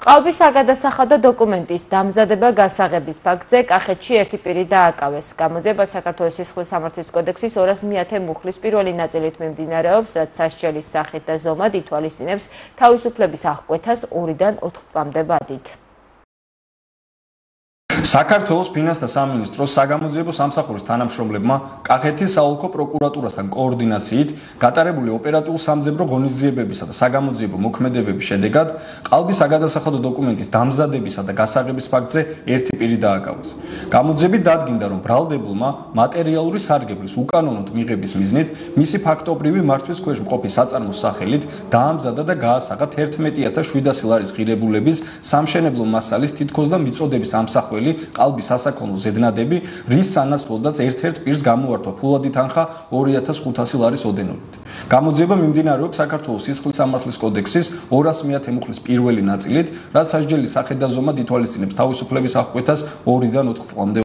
ყალბის საგადასახადო დოკუმენტის დამზადება გასაღების ფაქტზე კახეთში ერთი პირი დააკავეს. გამოძიება საქართველოს სისხლის სამართლის კოდექსის 210 მუხლის პირველი ნაწილით მიმდინარეობს, რაც სასჯელის სახით და ზომად ითვალისწინებს თავისუფლების აღკვეთას 2-დან 4 წლამდე ვადით. საქართველოს ფინანსთა სამინისტროს საგამოძიებო სამსახურის თანამშრომლებმა კახეთის საოლქო პროკურატურასთან კოორდინაციით გატარებული ოპერატიულ-სამძებრო ღონისძიებებისა და საგამოძიებო მოქმედებების შედეგად ყალბის საგადასახადო დოკუმენტის დამზადებისა და გასაღების ფაქტზე ერთი პირი დააკავეს. გამოძიებით დადგინდა, რომ ბრალდებულმა მატერიალური სარგებლის უკანონოდ მიღების მიზნით მისი ფაქტობრივი მართვის ქვეშ მყოფი საწარმოს სახელით დაამზადა და გაასაღა 11,700 ლარის ღირებულების სამშენებლო მასალის თითქოს და მიწოდების ამსახველი ყალბის სასაქონლო ზედნადები, რის სანაცვლოდაც ერთ-ერთ პირს გამოართვა ფულადი თანხა 2500 ლარის ოდენობით. გამოძიება მიმდინარეობს საქართველოს სისხლის სამართლის კოდექსის 210 მუხლის პირველი ნაწილით, რაც სასჯელის სახით და ზომად ითვალისწინებს თავისუფლების აღკვეთას 2-დან 4 წლამდე